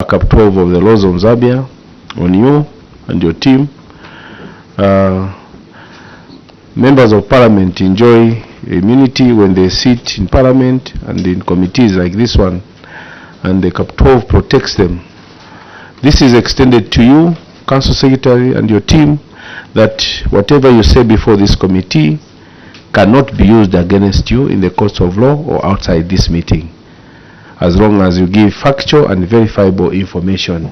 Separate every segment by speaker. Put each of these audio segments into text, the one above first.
Speaker 1: Cap 12 of the laws of Zambia on you and your team. Members of Parliament enjoy immunity when they sit in Parliament and in committees like this one, and the Cap 12 protects them. This is extended to you, Council Secretary, and your team, that whatever you say before this committee cannot be used against you in the court of law or outside this meeting, as long as you give factual and verifiable information.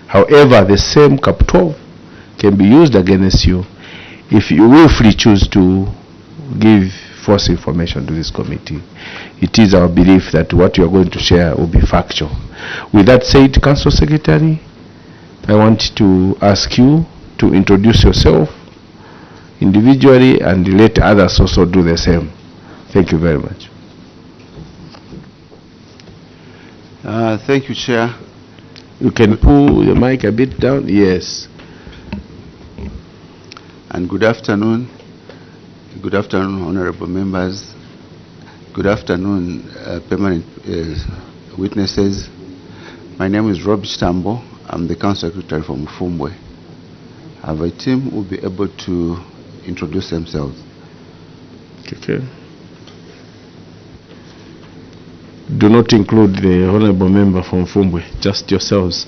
Speaker 1: However, the same Cap 12 can be used against you if you willfully choose to give false information to this committee. It is our belief that what you are going to share will be factual. With that said, Council Secretary, I want to ask you to introduce yourself individually and let others also do the same. Thank you very much.
Speaker 2: Thank you, Chair.
Speaker 1: You can pull the mic a bit down. Yes.
Speaker 2: And good afternoon. Good afternoon, honorable members. Good afternoon, permanent witnesses. My name is Rob Chitambo. I'm the Council Secretary for MUFUMBWE. Our team will be able to introduce themselves.
Speaker 1: Okay. Do not include the honorable member from MUFUMBWE, just yourselves.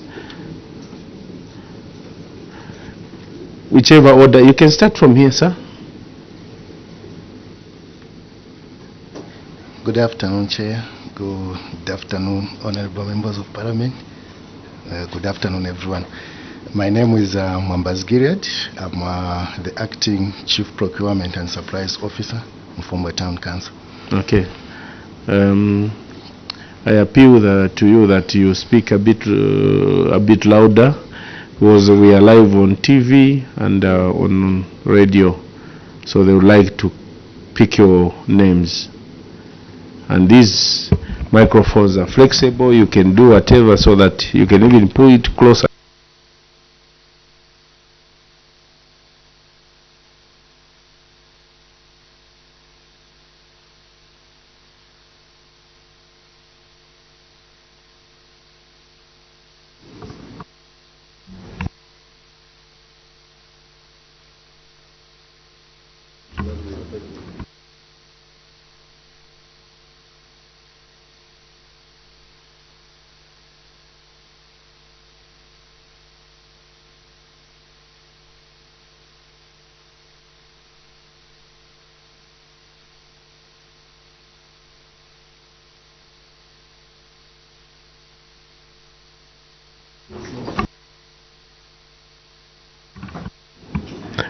Speaker 1: Whichever order, you can start from here, sir.
Speaker 3: Good afternoon, Chair. Good afternoon, honorable members of Parliament. Good afternoon, everyone. My name is Mwambaz Gilead. I'm the Acting Chief Procurement and Supplies Officer, MUFUMBWE Town Council.
Speaker 1: Okay. I appeal to you that you speak a bit louder, because we are live on TV and on radio, so they would like to pick your names. And these microphones are flexible. You can do whatever, so that you can even pull it closer.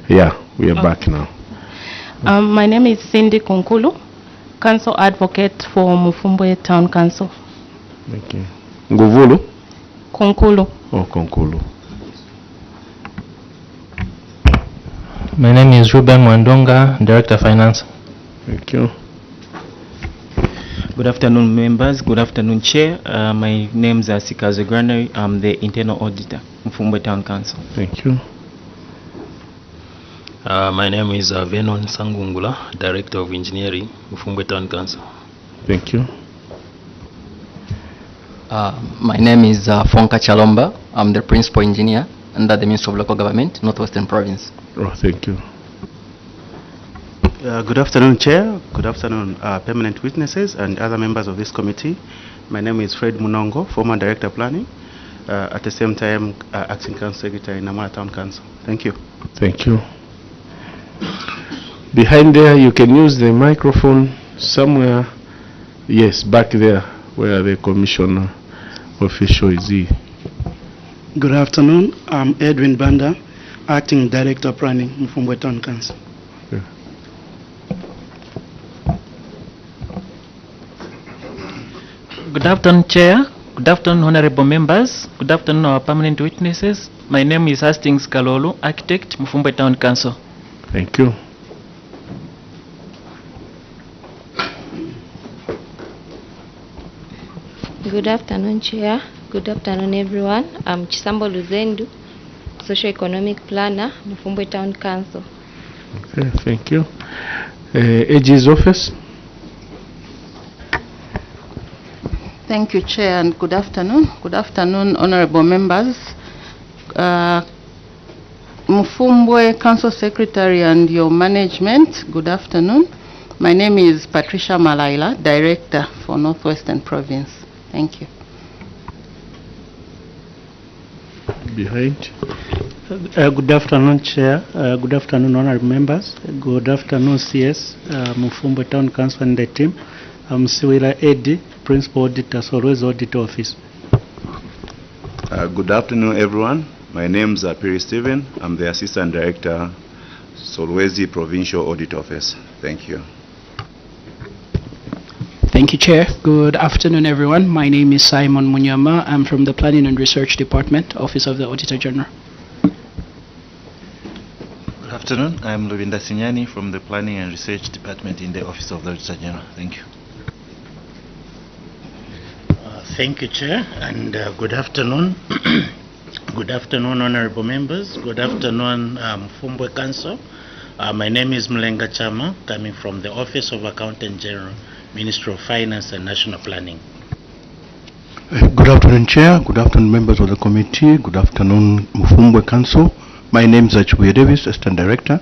Speaker 1: Yeah, we are back now.
Speaker 4: My name is Cindy Konkulu, Council Advocate for MUFUMBWE Town Council.
Speaker 1: Okay. Nguvulu?
Speaker 4: Konkulu.
Speaker 1: Oh, Konkulu.
Speaker 5: My name is Ruben Mwandonga, Director of Finance.
Speaker 1: Thank you.
Speaker 6: Good afternoon, members. Good afternoon, Chair. My name is Sikaze Granary. I'm the Internal Auditor, MUFUMBWE Town Council.
Speaker 1: Thank you.
Speaker 7: My name is Venon Sangungula, Director of Engineering, MUFUMBWE Town Council.
Speaker 1: Thank you.
Speaker 8: My name is Fonka Chalomba. I'm the Principal Engineer under the Ministry of Local Government, Northwestern Province.
Speaker 1: Oh, thank you.
Speaker 9: Good afternoon, Chair. Good afternoon, permanent witnesses and other members of this committee. My name is Fred Munongo, former Director of Planning, at the same time Acting Council Secretary in Namara Town Council. Thank you.
Speaker 1: Thank you. Behind there, you can use the microphone somewhere. Yes, back there where the commissioner official is.
Speaker 10: Good afternoon. I'm Edwin Banda, Acting Director of Planning, MUFUMBWE Town Council.
Speaker 1: Yeah.
Speaker 6: Good afternoon, Chair. Good afternoon, honorable members. Good afternoon, our permanent witnesses. My name is Hastings Kalolu, Architect, MUFUMBWE Town Council.
Speaker 1: Thank you.
Speaker 11: Good afternoon, Chair. Good afternoon, everyone. I'm Chisambo Luzendu, Socio-Economic Planner, MUFUMBWE Town Council.
Speaker 1: Okay, thank you. AG's office.
Speaker 12: Thank you, Chair, and good afternoon. Good afternoon, honorable members. MUFUMBWE Council Secretary and your management, good afternoon. My name is Patricia Malaila, Director for Northwestern Province. Thank you.
Speaker 1: Behind.
Speaker 10: Good afternoon, Chair. Good afternoon, honorable members. Good afternoon, CS, MUFUMBWE Town Council and the team. I'm Siwila Eddy, Principal Auditor, Solwezi Audit Office.
Speaker 13: Good afternoon, everyone. My name is Piri Stephen. I'm the Assistant Director, Solwezi Provincial Audit Office. Thank you.
Speaker 14: Thank you, Chair. Good afternoon, everyone. My name is Simon Munyama. I'm from the Planning and Research Department, Office of the Auditor General.
Speaker 15: Good afternoon. I'm Lovinda Sinyani from the Planning and Research Department in the Office of the Auditor General. Thank you.
Speaker 10: Thank you, Chair, and good afternoon. Good afternoon, honorable members. Good afternoon, MUFUMBWE Council. My name is Mlenga Chama, coming from the Office of Accountant General, Ministry of Finance and National Planning.
Speaker 3: Good afternoon, Chair. Good afternoon, members of the committee. Good afternoon, MUFUMBWE Council. My name is Achibuye Davis, Assistant Director,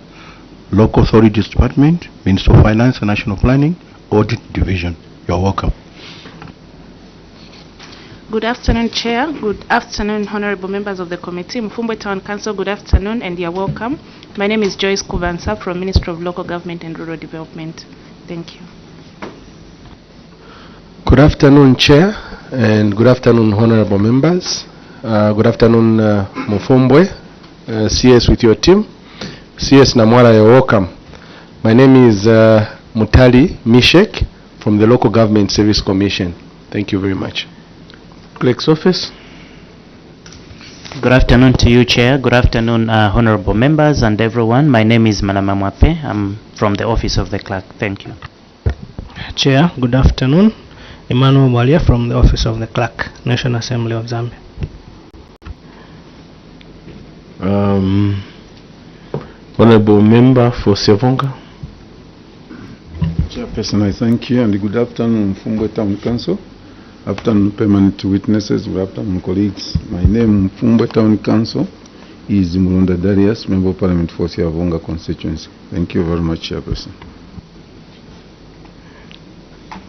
Speaker 3: Local Authorities Department, Ministry of Finance and National Planning, Audit Division. You're welcome.
Speaker 16: Good afternoon, Chair. Good afternoon, honorable members of the committee. MUFUMBWE Town Council, good afternoon and you're welcome. My name is Joyce Kuvansa from Ministry of Local Government and Rural Development. Thank you.
Speaker 1: Good afternoon, Chair, and good afternoon, honorable members. Good afternoon, MUFUMBWE, CS with your team. CS Namwara, you're welcome. My name is Mutali Mishek from the Local Government Service Commission. Thank you very much. Clerk's Office.
Speaker 17: Good afternoon to you, Chair. Good afternoon, honorable members and everyone. My name is Malama Mwape. I'm from the Office of the Clerk. Thank you.
Speaker 5: Chair, good afternoon. Emmanuel Mwalia from the Office of the Clerk, National Assembly of Zambia.
Speaker 1: Honorable Member for Sevonga.
Speaker 18: Chairperson, I thank you and good afternoon, MUFUMBWE Town Council. Afternoon, permanent witnesses. Good afternoon, colleagues. My name, MUFUMBWE Town Council, is Mulunda Darius, Member of Parliament for Siavonga constituency. Thank you very much, Chairperson.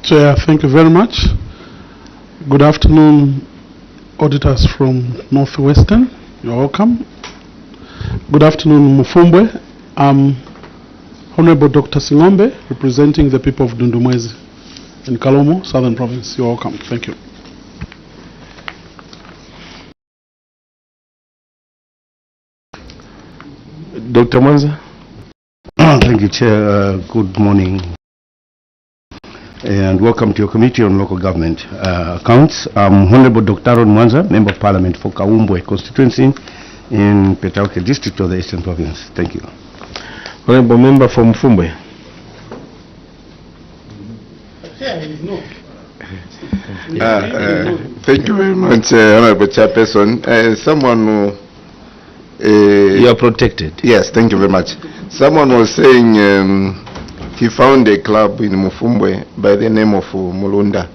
Speaker 19: Chair, thank you very much. Good afternoon, auditors from Northwestern. You're welcome. Good afternoon, MUFUMBWE. I'm Honorable Dr. Singombe, representing the people of Dundumwezi in Kalomo, Southern Province. You're welcome. Thank you.
Speaker 1: Dr. Mwanza.
Speaker 20: Thank you, Chair. Good morning and welcome to your Committee on Local Government Accounts. I'm Honorable Dr. Aaron Mwanza, Member of Parliament for Kaumbwe constituency in Petauke District of the Eastern Province. Thank you.
Speaker 1: Honorable Member for MUFUMBWE.
Speaker 2: Thank you very much, Honorable Chairperson. Someone
Speaker 1: you are protected.
Speaker 2: Yes, thank you very much. Someone was saying he found a club in MUFUMBWE by the name of Mulunda.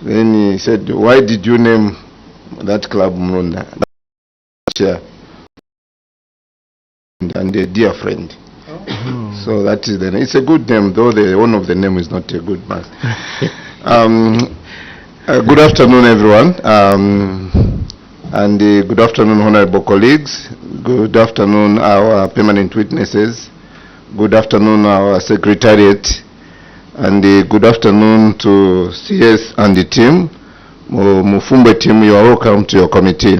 Speaker 2: Then he said, why did you name that club Mulunda? And a dear friend. So that is the name. It's a good name, though the one of the name is not a good one. Good afternoon, everyone. And good afternoon, honorable colleagues. Good afternoon, our permanent witnesses. Good afternoon, our secretariat. And good afternoon to CS and the team. MUFUMBWE team, you are welcome to your committee.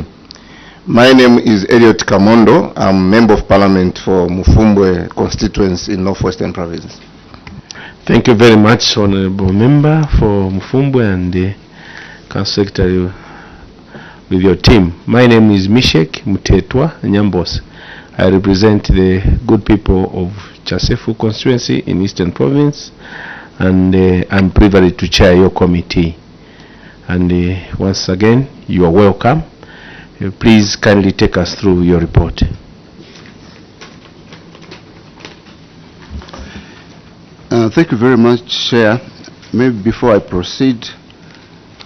Speaker 2: My name is Elliot Kamondo. I'm Member of Parliament for MUFUMBWE constituency in Northwestern Province.
Speaker 1: Thank you very much, Honorable Member for MUFUMBWE and the Council Secretary with your team. My name is Mishek Mutetwa Nyambos. I represent the good people of Chasefu constituency in Eastern Province, and I'm privileged to chair your committee. And once again, you are welcome. Please kindly take us through your report.
Speaker 2: Thank you very much, Chair. Maybe before I proceed,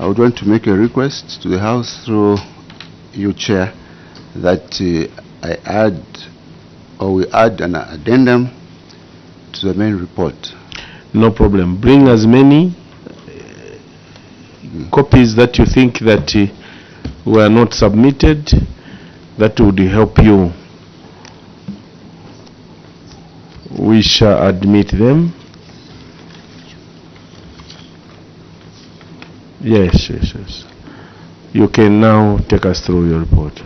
Speaker 2: I would want to make a request to the House through you, Chair, that we add an addendum to the main report.
Speaker 1: No problem. Bring as many copies that you think that were not submitted. That would help you. We shall admit them. Yes. You can now take us through your report.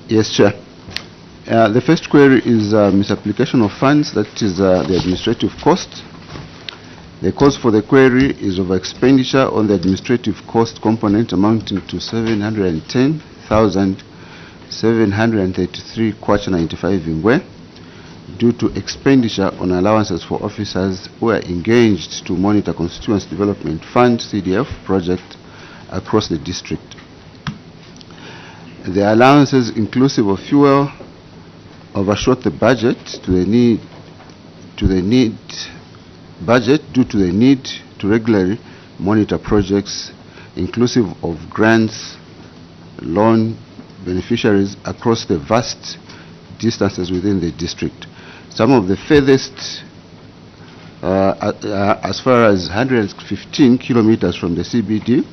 Speaker 2: Yes, Chair. The first query is misapplication of funds, that is the administrative cost. The cause for the query is of expenditure on the administrative cost component amounting to 710,733 kwacha 95 ingwe, due to expenditure on allowances for officers who are engaged to monitor Constituency Development Fund (CDF) project across the district. The allowances inclusive of fuel overshot the budget due to the need to regularly monitor projects inclusive of grants, loan beneficiaries across the vast distances within the district. Some of the furthest as far as 115 kilometers from the CBD,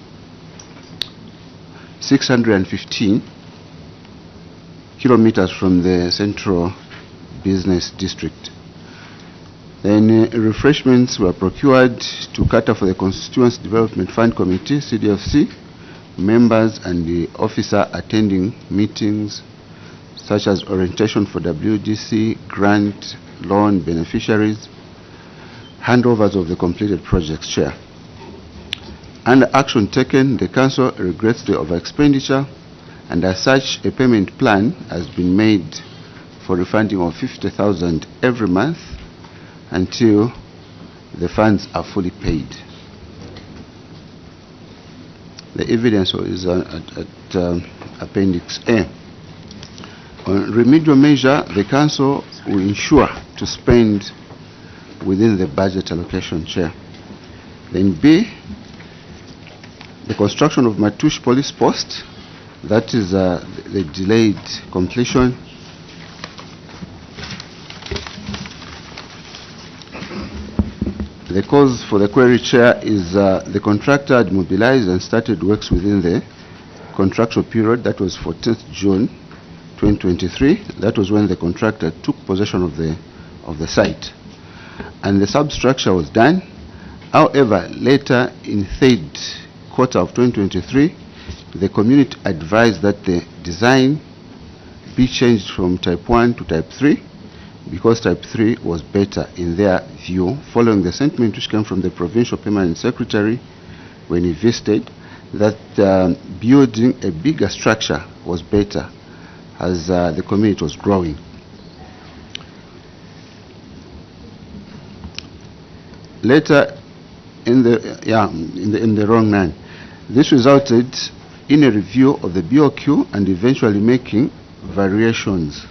Speaker 2: 615 kilometers from the central business district. Then refreshments were procured to cater for the Constituency Development Fund Committee, CDFC, members and the officer attending meetings such as orientation for WDC, grant, loan beneficiaries, handovers of the completed projects, Chair. Under action taken, the Council regrets the over-expenditure, and as such, a payment plan has been made for refunding of 50,000 every month until the funds are fully paid. The evidence is at Appendix A. On remedial measure, the Council will ensure to spend within the budget allocation, Chair. Then B, the construction of Matush Police Post, that is the delayed completion. The cause for the query, Chair, is the contractor had mobilized and started works within the contractual period. That was 14th June 2023. That was when the contractor took possession of the site, and the substructure was done. However, later in third quarter of 2023, the community advised that the design be changed from type 1 to type 3 because type 3 was better in their view, following the sentiment which came from the Provincial Permanent Secretary when he visited that building a bigger structure was better as the community was growing. Later in the wrong line, this resulted in a review of the BOQ and eventually making variations.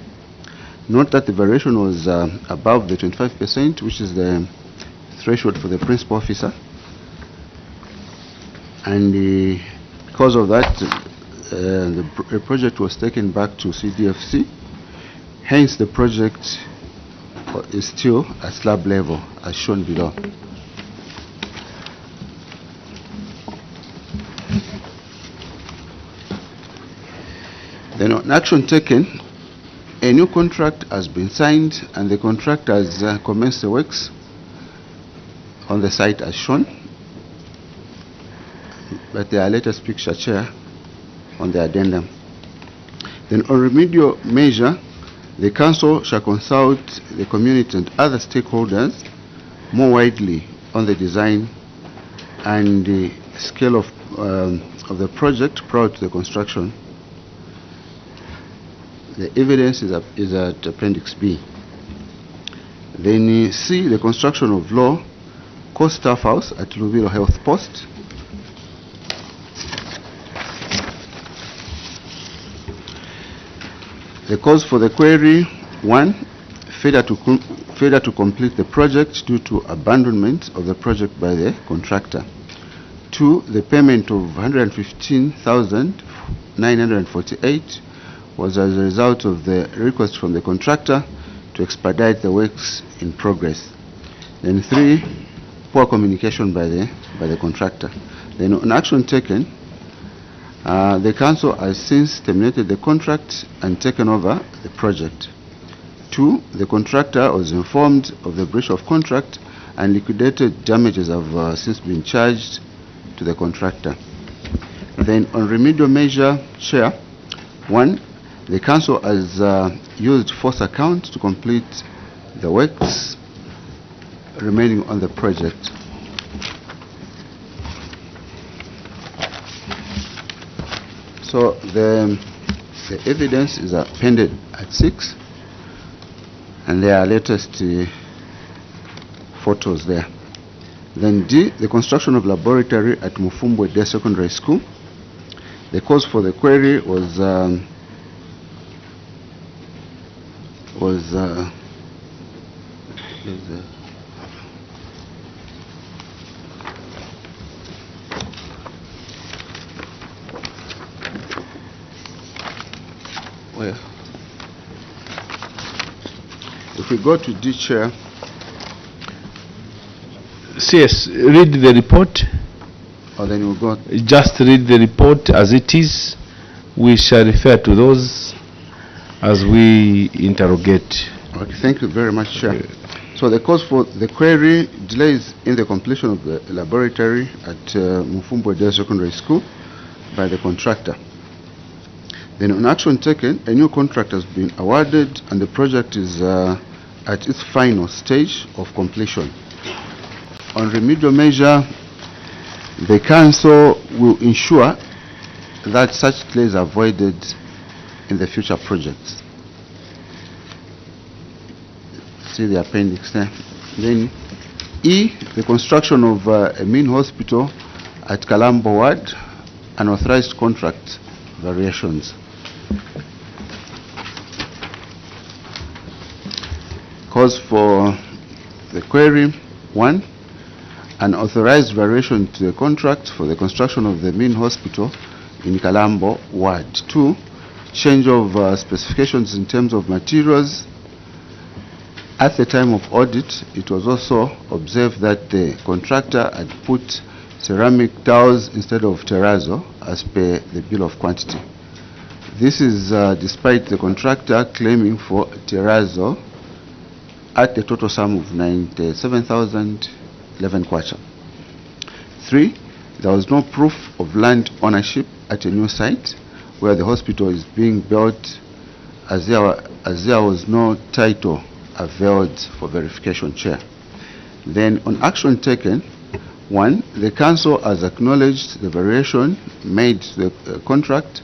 Speaker 2: Note that the variation was above the 25%, which is the threshold for the principal officer, and because of that, the project was taken back to CDFC. Hence, the project is still at slab level, as shown below. Then, on action taken, a new contract has been signed and the contractor has commenced the works on the site as shown. But there are latest picture, Chair, on the addendum. Then on remedial measure, the Council shall consult the community and other stakeholders more widely on the design and the scale of the project prior to the construction. The evidence is at Appendix B. Then C, the construction of law core staff house at Luviro Health Post. The cause for the query: 1, failure to complete the project due to abandonment of the project by the contractor. 2, the payment of 115,948 was as a result of the request from the contractor to expedite the works in progress. Then 3, poor communication by the contractor. Then on action taken, the council has since terminated the contract and taken over the project. 2, the contractor was informed of the breach of contract and liquidated damages have since been charged to the contractor. Then on remedial measure, Chair, 1, the council has used force account to complete the works remaining on the project. So the evidence is appended at 6, and there are latest photos there. Then D, the construction of laboratory at MUFUMBWE Secondary School. The cause for the query was well, if we go to D, Chair.
Speaker 1: Yes, read the report.
Speaker 2: Or then we'll go.
Speaker 1: Just read the report as it is. We shall refer to those as we interrogate.
Speaker 2: Okay, thank you very much, Chair. So the cause for the query, delays in the completion of the laboratory at MUFUMBWE Secondary School by the contractor. Then on action taken, a new contract has been awarded and the project is at its final stage of completion. On remedial measure, the council will ensure that such delays are avoided in the future projects. See the appendix there. Then E, the construction of a main hospital at Kalambo Ward, unauthorized contract variations. Cause for the query, 1, an authorized variation to the contract for the construction of the main hospital in Kalambo Ward. 2, change of specifications in terms of materials. At the time of audit, it was also observed that the contractor had put ceramic tiles instead of terrazzo as per the bill of quantity. This is despite the contractor claiming for terrazzo at the total sum of 97,011 kwacha. 3, there was no proof of land ownership at a new site where the hospital is being built, as there was no title availed for verification, Chair. Then on action taken, 1, the council has acknowledged the variation made to the contract,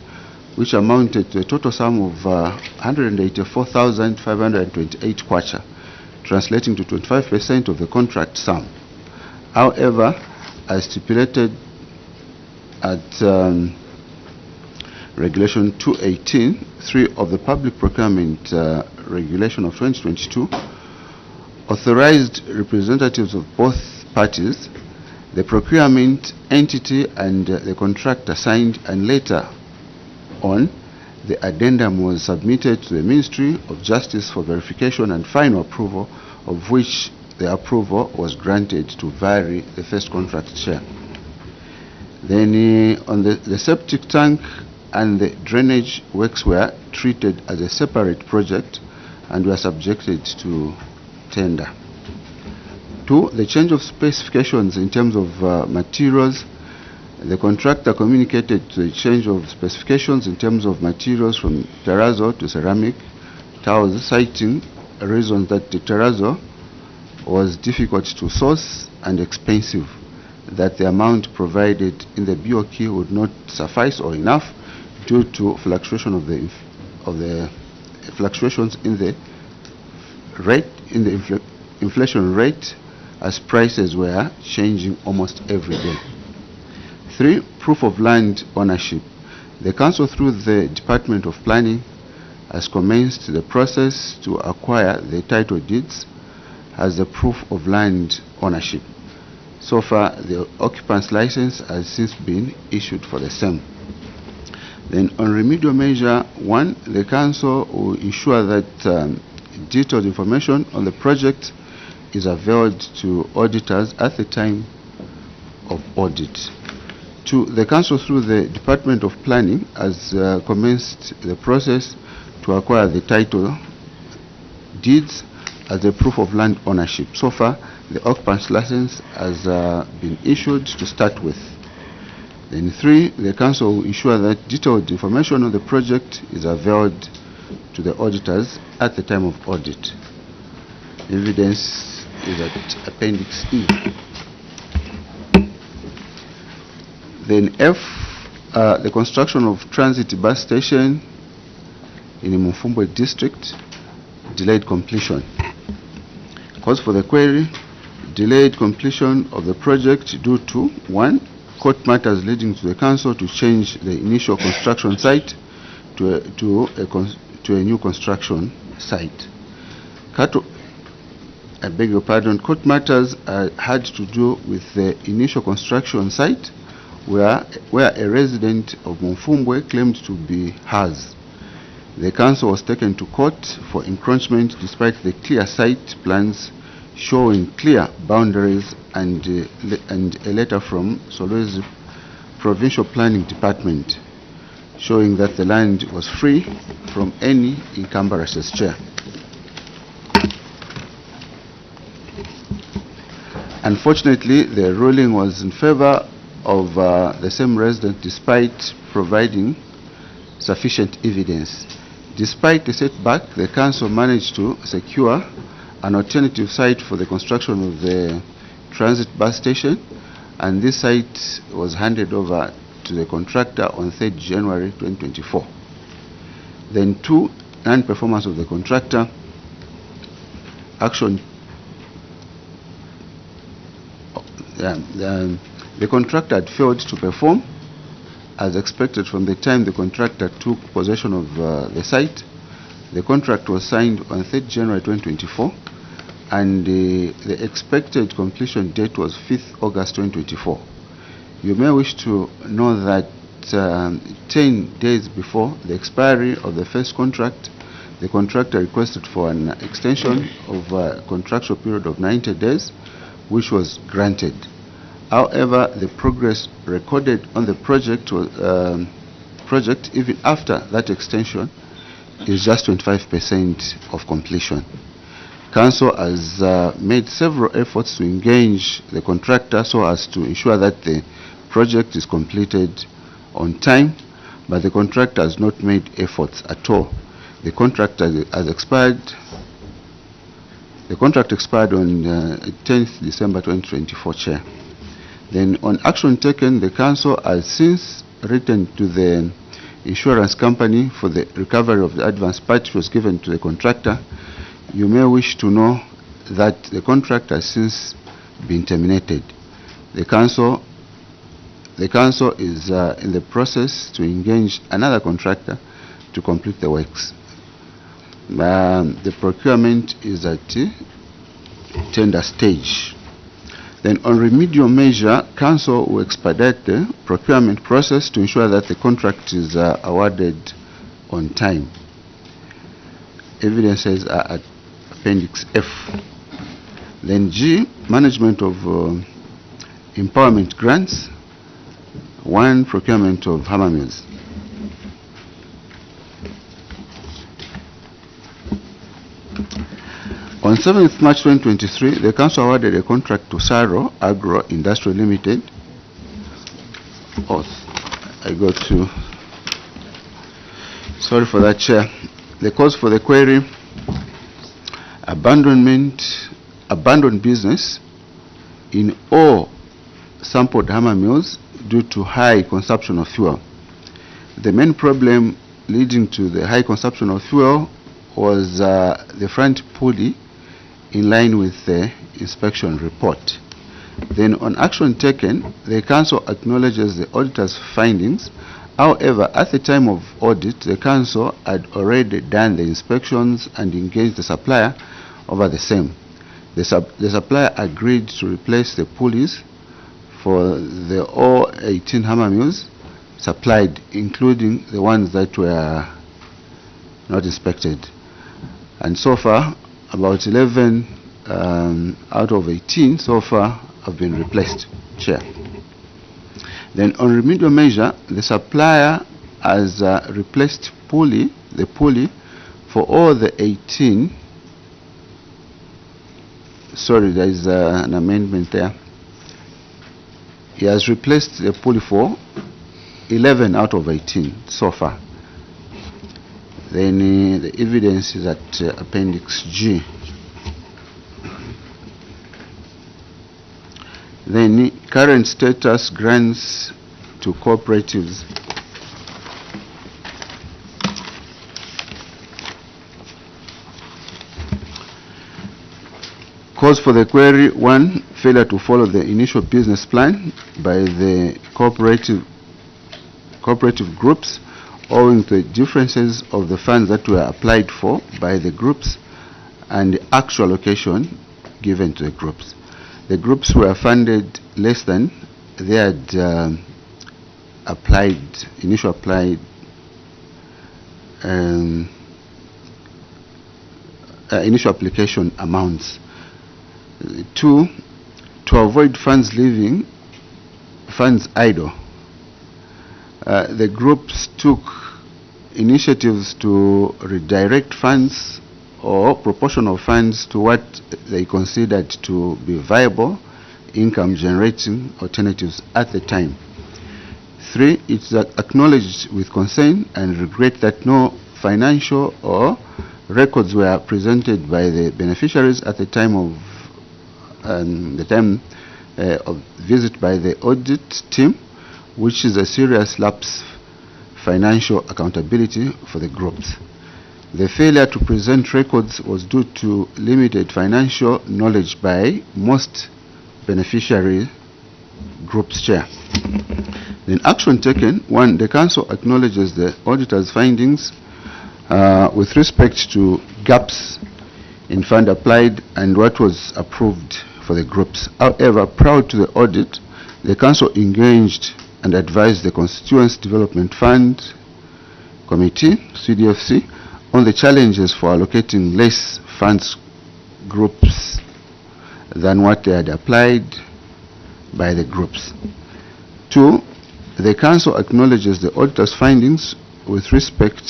Speaker 2: which amounted to a total sum of 184,528 kwacha, translating to 25% of the contract sum. However, as stipulated at Regulation 218(3) of the Public Procurement Regulation of 2022, authorized representatives of both parties, the procurement entity and the contractor signed, and later on, the addendum was submitted to the Ministry of Justice for verification and final approval, of which the approval was granted to vary the first contract share. Then on the septic tank and the drainage works were treated as a separate project and were subjected to tender. 2, the change of specifications in terms of materials. The contractor communicated the change of specifications in terms of materials from terrazzo to ceramic tiles, citing reasons that the terrazzo was difficult to source and expensive, that the amount provided in the BOQ would not suffice or enough due to fluctuation of the fluctuations in the rate, in the inflation rate, as prices were changing almost every day. 3, proof of land ownership. The council, through the Department of Planning, has commenced the process to acquire the title deeds as the proof of land ownership. So far, the occupant's license has since been issued for the same. Then on remedial measure 1, the council will ensure that detailed information on the project is availed to auditors at the time of audit. 2, the council through the Department of Planning has commenced the process to acquire the title deeds as a proof of land ownership. So far, the occupant's license has been issued to start with. Then 3, the council will ensure that detailed information on the project is availed to the auditors at the time of audit. Evidence is at Appendix E. Then F, the construction of transit bus station in the MUFUMBWE district, delayed completion. Cause for the query, delayed completion of the project due to 1, court matters leading to the council to change the initial construction site to a new construction site. I beg your pardon, court matters had to do with the initial construction site where a resident of MUFUMBWE claimed to be hers. The council was taken to court for encroachment despite the clear site plans showing clear boundaries and a letter from Solwezi Provincial Planning Department showing that the land was free from any encumbrances. Chair. Unfortunately, the ruling was in favor of the same resident despite providing sufficient evidence. Despite the setback, the council managed to secure an alternative site for the construction of the transit bus station, and this site was handed over to the contractor on 3rd January 2024. Then 2, non-performance of the contractor. Action. The contractor had failed to perform as expected from the time the contractor took possession of the site. The contract was signed on 3rd January 2024 and the expected completion date was 5th August 2024. You may wish to know that 10 days before the expiry of the first contract, the contractor requested for an extension of a contractual period of 90 days, which was granted. However, the progress recorded on the project even after that extension is just 25% of completion. Council has made several efforts to engage the contractor so as to ensure that the project is completed on time, but the contractor has not made efforts at all. The contract has expired. The contract expired on 10th December 2024, Chair. Then on action taken, the council has since written to the insurance company for the recovery of the advance part which was given to the contractor. You may wish to know that the contract has since been terminated. The council is in the process to engage another contractor to complete the works. The procurement is at tender stage. Then on remedial measure, council will expedite the procurement process to ensure that the contract is awarded on time. Evidences are at Appendix F. Then G, management of empowerment grants. 1, procurement of hammer mills. On 7th March 2023, the council awarded a contract to Saro Agro Industrial Limited. Sorry for that, Chair. The cause for the query: abandoned business in all sampled hammer mills due to high consumption of fuel. The main problem leading to the high consumption of fuel was the front pulley, in line with the inspection report. Then on action taken, the council acknowledges the auditor's findings. However, at the time of audit, the council had already done the inspections and engaged the supplier over the same. The supplier agreed to replace the pulleys for the all 18 hammer mills supplied, including the ones that were not inspected. And so far, about 11 out of 18 so far have been replaced, Chair. Then on remedial measure, the supplier has replaced the pulley for all the 18. Sorry, there is an amendment there. He has replaced the pulley for 11 out of 18 so far. Then the evidence is at Appendix G. Then current status grants to cooperatives. Cause for the query: 1, failure to follow the initial business plan by the cooperative groups, owing to the differences of the funds that were applied for by the groups and the actual allocation given to the groups. The groups were funded less than they had initial application amounts. 2, to avoid funds leaving funds idle, the groups took initiatives to redirect funds or proportion of funds to what they considered to be viable income generating alternatives at the time. 3, it's acknowledged with concern and regret that no financial or records were presented by the beneficiaries at the time of visit by the audit team, which is a serious lapse financial accountability for the groups. The failure to present records was due to limited financial knowledge by most beneficiary groups, Chair. Then action taken: 1, the Council acknowledges the auditor's findings with respect to gaps in fund applied and what was approved for the groups. However, prior to the audit, the Council engaged and advised the Constituency Development Fund Committee, CDFC, on the challenges for allocating less funds groups than what they had applied by the groups. 2, the Council acknowledges the auditor's findings with respect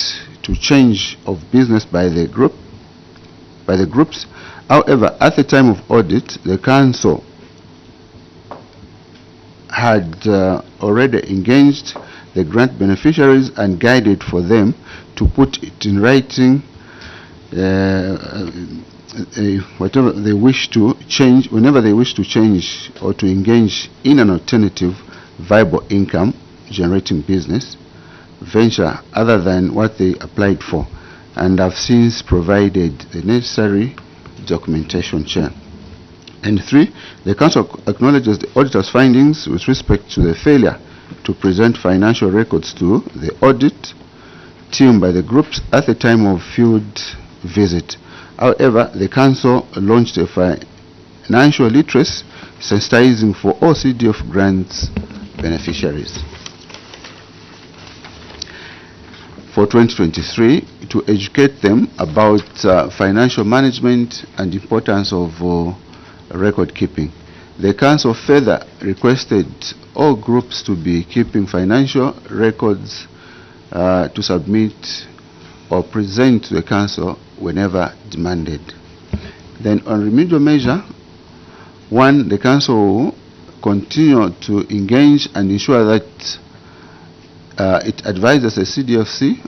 Speaker 2: to change of business by the groups. However, at the time of audit, the Council had already engaged the grant beneficiaries and guided for them to put it in writing whatever they wish to change, whenever they wish to change or to engage in an alternative viable income generating business venture other than what they applied for, and have since provided the necessary documentation, Chair. And 3, the Council acknowledges the auditor's findings with respect to the failure to present financial records to the audit team by the groups at the time of field visit. However, the Council launched a financial literacy sensitizing for all CDF grants beneficiaries. For 2023, to educate them about financial management and importance of record keeping. The Council further requested all groups to be keeping financial records to submit or present to the Council whenever demanded. Then on remedial measure: 1, the Council will continue to engage and ensure that it advises the CDFC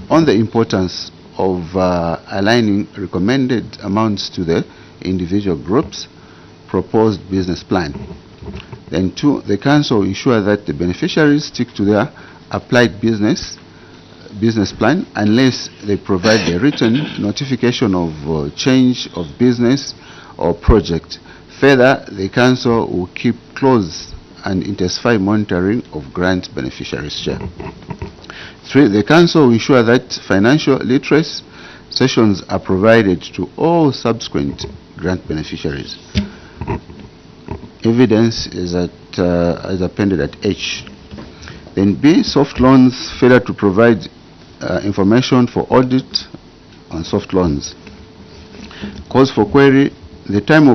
Speaker 2: on the importance of aligning recommended amounts to the individual groups' proposed business plan. Then 2, the Council will ensure that the beneficiaries stick to their applied business plan unless they provide a written notification of change of business or project. Further, the Council will keep close and intensify monitoring of grant beneficiaries, Chair. 3, the Council will ensure that financial literacy sessions are provided to all subsequent grant beneficiaries. Evidence is at as appended at H. Then B, soft loans, failure to provide information for audit on soft loans. Cause for query, at the time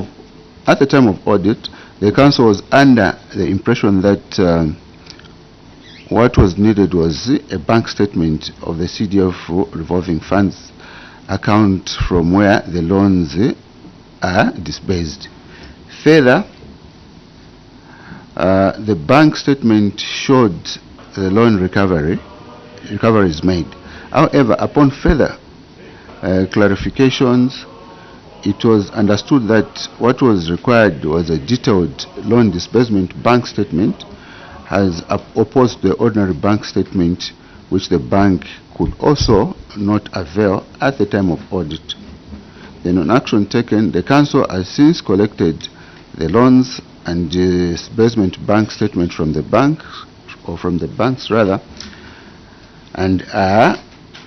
Speaker 2: of audit, the council was under the impression that what was needed was a bank statement of the CDF revolving funds account from where the loans are disbursed. Further, the bank statement showed the loan recovery is made. However, upon further clarifications, it was understood that what was required was a detailed loan disbursement bank statement as opposed to the ordinary bank statement, which the bank could also not avail at the time of audit. Then on action taken, the council has since collected the loans and disbursement bank statement from the bank, or from the banks rather, and are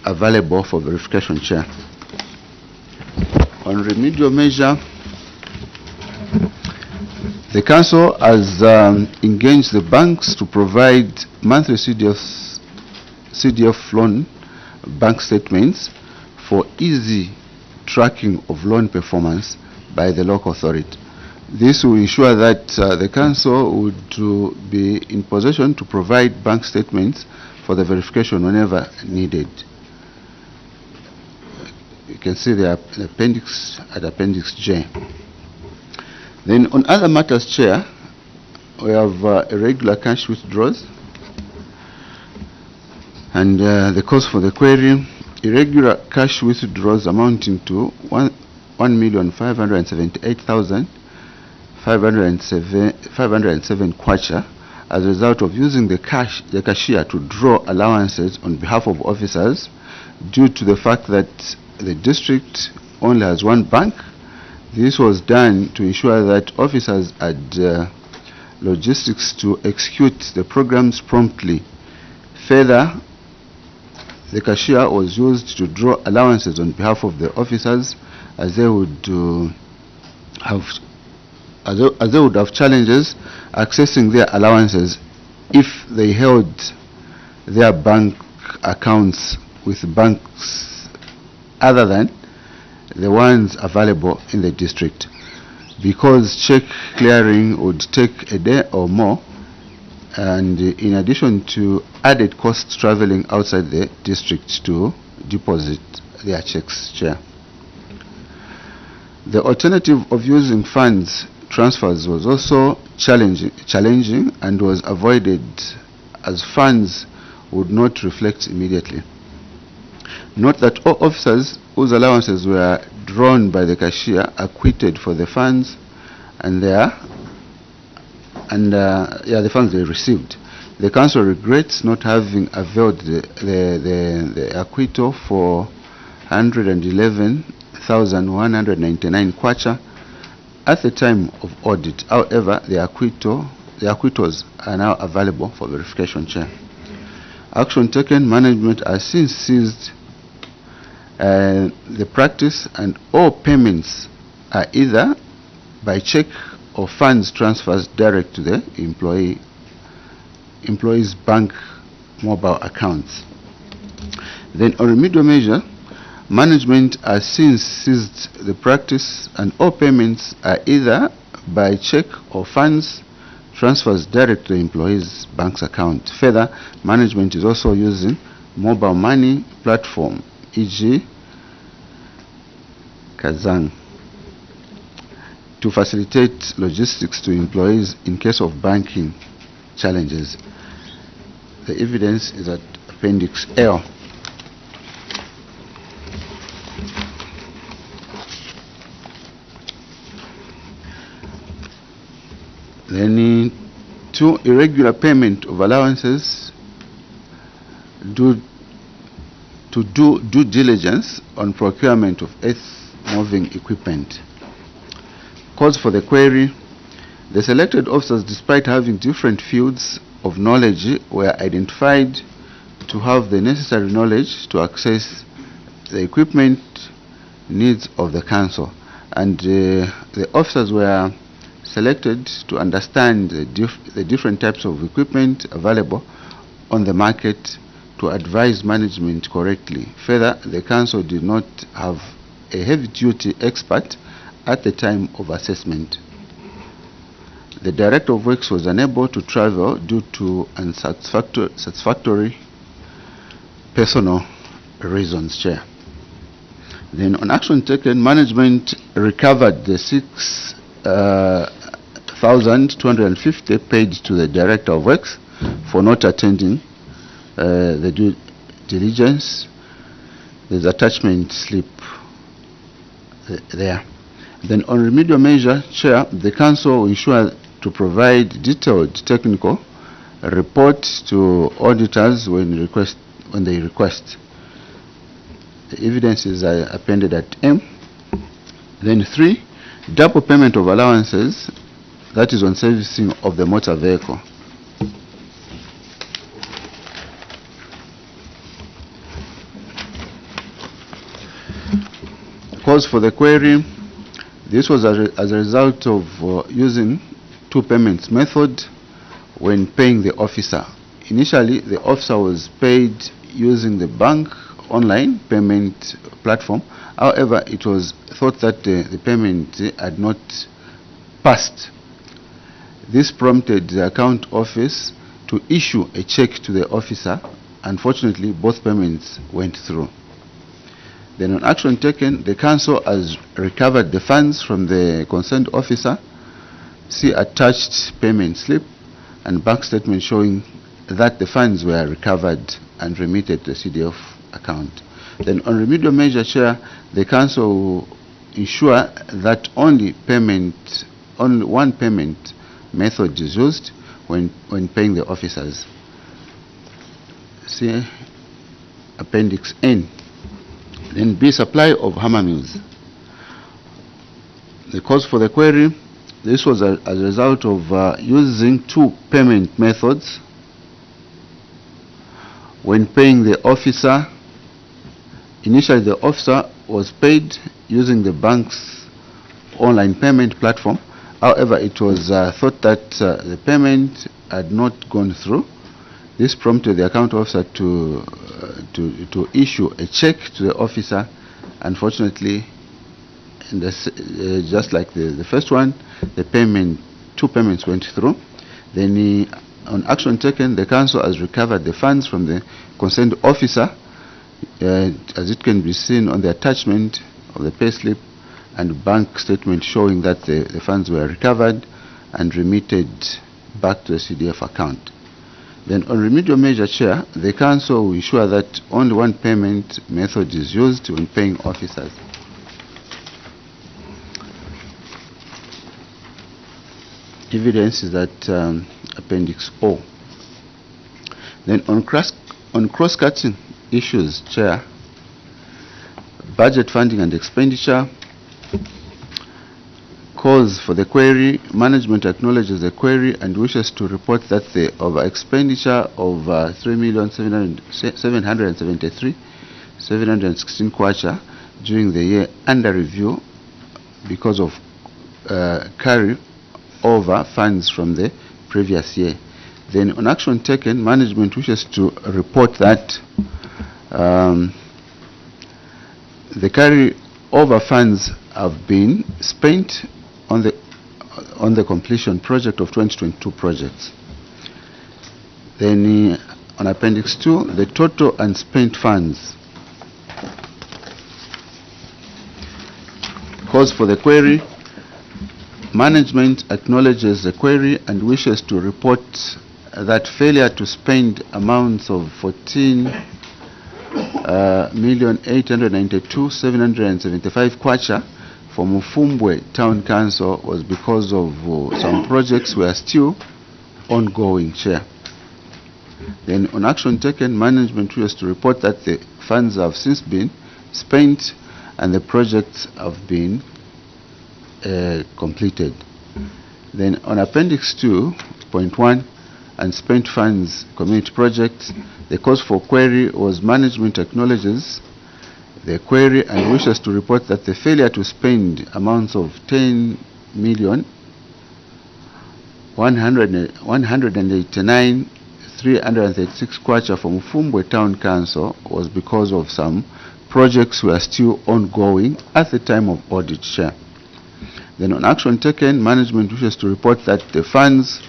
Speaker 2: available for verification, Chair. On remedial measure, the council has engaged the banks to provide monthly CDF loan bank statements for easy tracking of loan performance by the local authority. This will ensure that the council would be in possession to provide bank statements for the verification whenever needed. You can see the appendix at Appendix J. Then on other matters, Chair, we have irregular cash withdrawals. And the cause for the query, irregular cash withdrawals amounting to 1,578,507 kwacha as a result of using the cashier to draw allowances on behalf of officers due to the fact that the district only has one bank. This was done to ensure that officers had logistics to execute the programs promptly. Further, the cashier was used to draw allowances on behalf of the officers as they would have challenges accessing their allowances if they held their bank accounts with banks other than the ones available in the district, because check clearing would take a day or more, and in addition to added costs traveling outside the district to deposit their checks, Chair. The alternative of using funds transfers was also challenging and was avoided as funds would not reflect immediately. Note that all officers whose allowances were drawn by the cashier acquitted for the funds and the funds they received. The council regrets not having availed the acquittal for 111,199 kwacha at the time of audit. However, the acquittals are now available for verification, Chair. Action taken, management has since seized the practice, and all payments are either by check or funds transfers direct to the employee's bank mobile accounts. Then on remedial measure, management has since seized the practice, and all payments are either by check or funds transfers direct to the employee's bank's account. Further, management is also using mobile money platform, e.g. Kazang, to facilitate logistics to employees in case of banking challenges. The evidence is at Appendix L. Then to irregular payment of allowances to do due diligence on procurement of earth-moving equipment. Cause for the query, the selected officers, despite having different fields of knowledge, were identified to have the necessary knowledge to access the equipment needs of the council, and the officers were selected to understand the different types of equipment available on the market to advise management correctly. Further, the council did not have a heavy-duty expert at the time of assessment. The Director of Works was unable to travel due to unsatisfactory personal reasons, Chair. Then on action taken, management recovered the 6,250 paid to the Director of Works for not attending the due diligence. There's attachment slip there. Then on remedial measure, Chair, the Council will ensure to provide detailed technical report to auditors when they request. The evidences are appended at M. Then 3, double payment of allowances, that is on servicing of the motor vehicle. Cause for the query, this was as a result of using two payments method when paying the officer. Initially, the officer was paid using the bank online payment platform. However, it was thought that the payment had not passed. This prompted the account office to issue a check to the officer. Unfortunately, both payments went through. Then on action taken, the council has recovered the funds from the concerned officer. See attached payment slip and bank statement showing that the funds were recovered and remitted to the CDF account. Then on remedial measure, Chair, the council will ensure that only one payment method is used when paying the officers. See Appendix N. Then B, supply of hammer mills. The cause for the query, this was as a result of using two payment methods when paying the officer. Initially, the officer was paid using the bank's online payment platform. However, it was thought that the payment had not gone through. This prompted the account officer to issue a check to the officer. Unfortunately, just like the first one, two payments went through. Then on action taken, the council has recovered the funds from the concerned officer, as it can be seen on the attachment of the payslip and bank statement showing that the funds were recovered and remitted back to the CDF account. Then on remedial measure, Chair, the council will ensure that only one payment method is used when paying officers. Evidence is at Appendix O. Then on cross-cutting issues, Chair, budget funding and expenditure. Cause for the query, management acknowledges the query and wishes to report that the over-expenditure of 3,773,716 kwacha during the year under review because of carry over funds from the previous year. Then on action taken, management wishes to report that the carry over funds have been spent on the completion project of 2022 projects. Then on Appendix 2, the total unspent funds. Cause for the query, management acknowledges the query and wishes to report that failure to spend amounts of 14,892,775 kwacha for MUFUMBWE Town Council was because of some projects were still ongoing, Chair. Then on action taken, management wishes to report that the funds have since been spent and the projects have been completed. Then on Appendix 2.1, unspent funds community projects, the cause for query was management acknowledges the query and wishes to report that the failure to spend amounts of 10 million 189,336 kwacha from MUFUMBWE Town Council was because of some projects were still ongoing at the time of audit share. Then on action taken, management wishes to report that the funds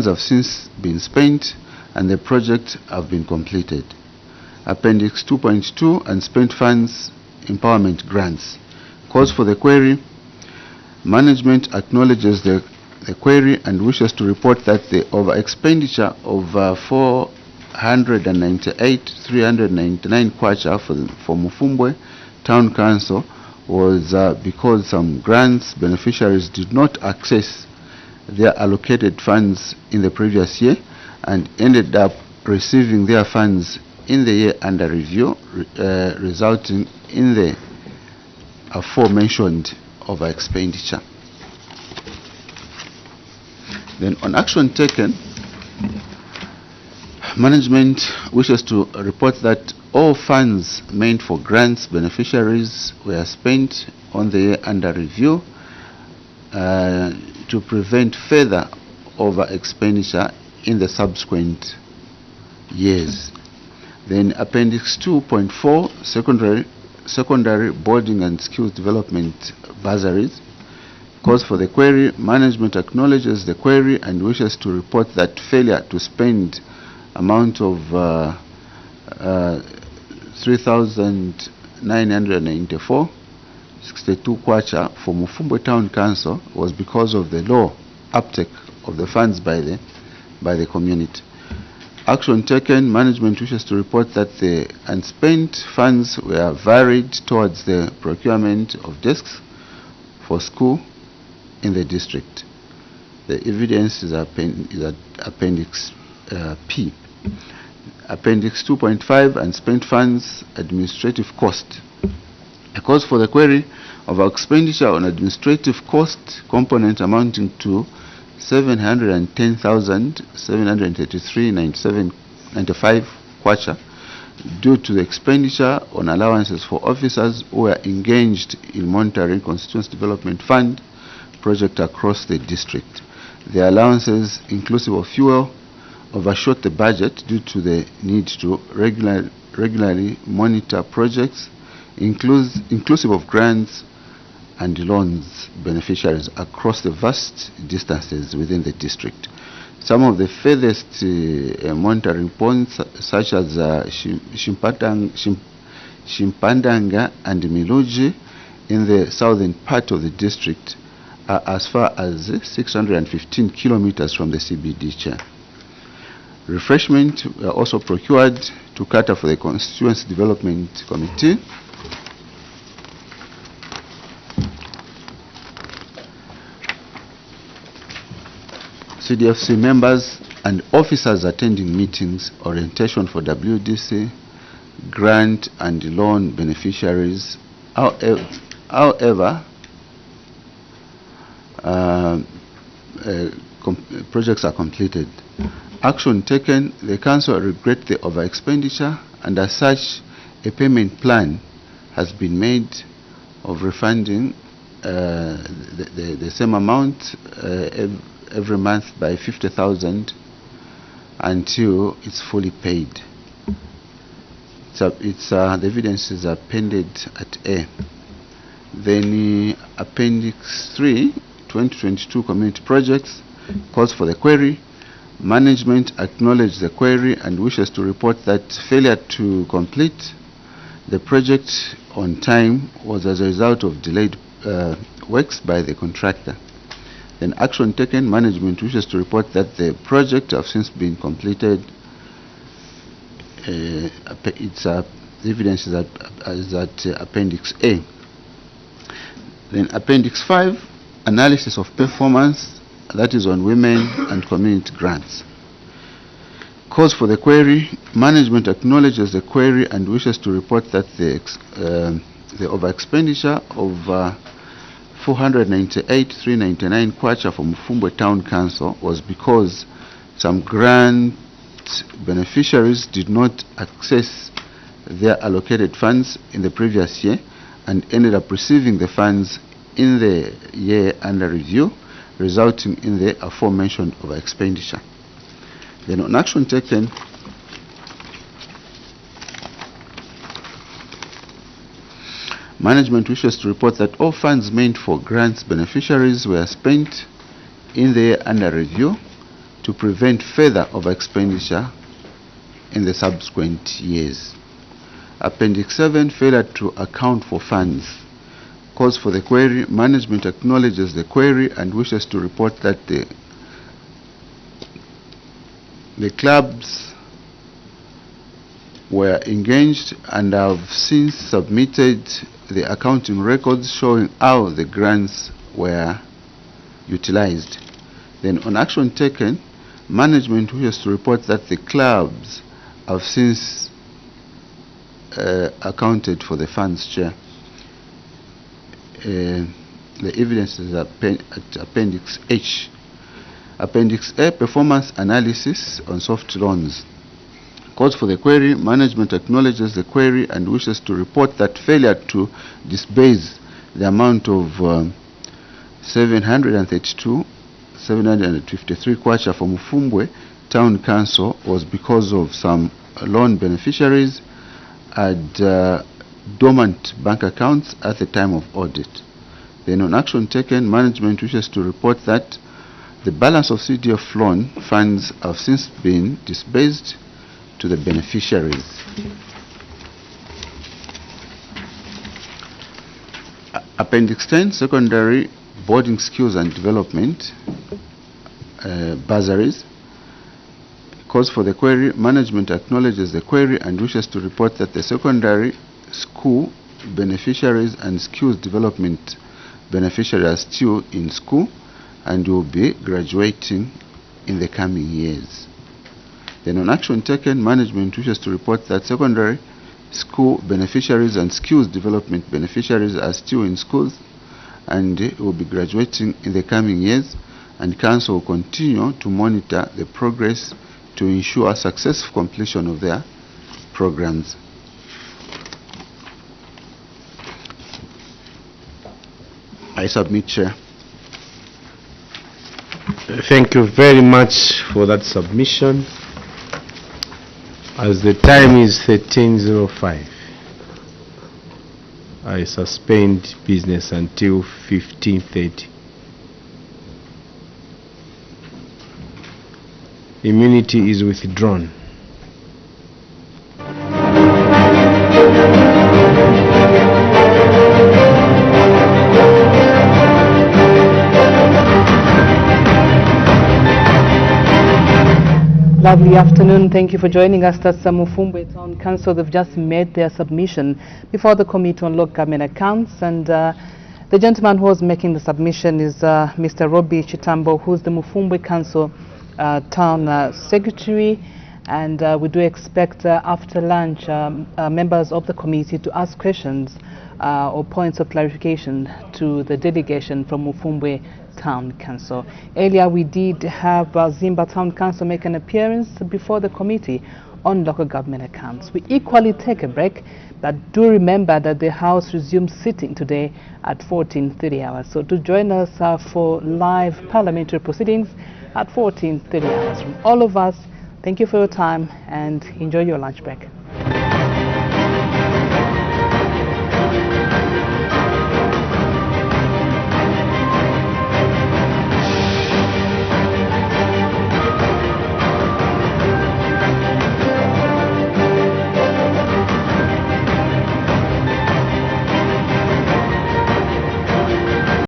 Speaker 2: have since been spent and the projects have been completed. Appendix 2.2, unspent funds empowerment grants. Cause for the query, management acknowledges the query and wishes to report that the over expenditure of 498,399 kwacha for MUFUMBWE Town Council was because some grants beneficiaries did not access their allocated funds in the previous year and ended up receiving their funds in the year under review, resulting in the aforementioned over expenditure. Then on action taken, management wishes to report that all funds meant for grants beneficiaries were spent on the year under review to prevent further over expenditure in the subsequent years. Then Appendix 2.4, secondary boarding and skills development bursaries. Cause for the query, management acknowledges the query and wishes to report that failure to spend amount of 3,994.62 kwacha for MUFUMBWE Town Council was because of the low uptake of the funds by the community. Action taken, management wishes to report that the unspent funds were varied towards the procurement of desks for school in the district. The evidence is Appendix P. Appendix 2.5, unspent funds administrative cost. A cause for the query of expenditure on administrative cost component amounting to 710,733.95 kwacha due to the expenditure on allowances for officers who were engaged in monitoring Constituency Development Fund project across the district. The allowances, inclusive of fuel, overshot the budget due to the need to regularly monitor projects, inclusive of grants and loans beneficiaries across the vast distances within the district. Some of the furthest monitoring points, such as Shimpandanga and Miluji in the southern part of the district, are as far as 615 kilometers from the CBD chair. Refreshment were also procured to cater for the Constituency Development Committee. CDFC members and officers attending meetings, orientation for WDC, grant and loan beneficiaries. However, projects are completed. Action taken, the council regret the over expenditure, and as such a payment plan has been made of refunding the same amount every month by 50,000 until it's fully paid. The evidence is appended at A. Then Appendix 3, 2022 community projects, calls for the query. Management acknowledges the query and wishes to report that failure to complete the project on time was as a result of delayed works by the contractor. Then action taken, management wishes to report that the project have since been completed. The evidence is at Appendix A. Then Appendix 5, analysis of performance, that is on women and community grants. Cause for the query, management acknowledges the query and wishes to report that the over expenditure of 498,399 kwacha from MUFUMBWE Town Council was because some grant beneficiaries did not access their allocated funds in the previous year and ended up receiving the funds in the year under review, resulting in the aforementioned over expenditure. Then on action taken, management wishes to report that all funds meant for grants beneficiaries were spent in the year under review to prevent further over expenditure in the subsequent years. Appendix 7, failure to account for funds. Calls for the query. Management acknowledges the query and wishes to report that the clubs were engaged and have since submitted the accounting records showing how the grants were utilized. Then on action taken, management wishes to report that the clubs have since accounted for the funds, Chair. The evidence is at Appendix H. Appendix A, performance analysis on soft loans. Calls for the query. Management acknowledges the query and wishes to report that failure to disburse the amount of 753 kwacha for MUFUMBWE Town Council was because of some loan beneficiaries had dormant bank accounts at the time of audit. Then on action taken, management wishes to report that the balance of CDF loan funds have since been disbursed to the beneficiaries. Appendix 10, secondary boarding skills and development bursaries. Calls for the query. Management acknowledges the query and wishes to report that the secondary school beneficiaries and skills development beneficiaries are still in school and will be graduating in the coming years. Then on action taken, management wishes to report that secondary school beneficiaries and skills development beneficiaries are still in schools and will be graduating in the coming years, and Council will continue to monitor the progress to ensure successful completion of their programs. I submit, Chair.
Speaker 1: Thank you very much for that submission. As the time is 13:05, I suspend business until 15:30. Immunity is withdrawn.
Speaker 21: Lovely afternoon. Thank you for joining us. That's MUFUMBWE Town Council. They've just made their submission before the Committee on Local Government Accounts, and the gentleman who was making the submission is Mr. Robbie Chitambo, who's the MUFUMBWE Council Town Secretary, and we do expect after lunch members of the committee to ask questions or points of clarification to the delegation from MUFUMBWE Town Council. Earlier we did have Zimba Town Council make an appearance before the Committee on Local Government Accounts. We equally take a break, but do remember that the House resumes sitting today at 14:30 hours. So do join us for live parliamentary proceedings at 14:30 hours. From all of us, thank you for your time and enjoy your lunch break.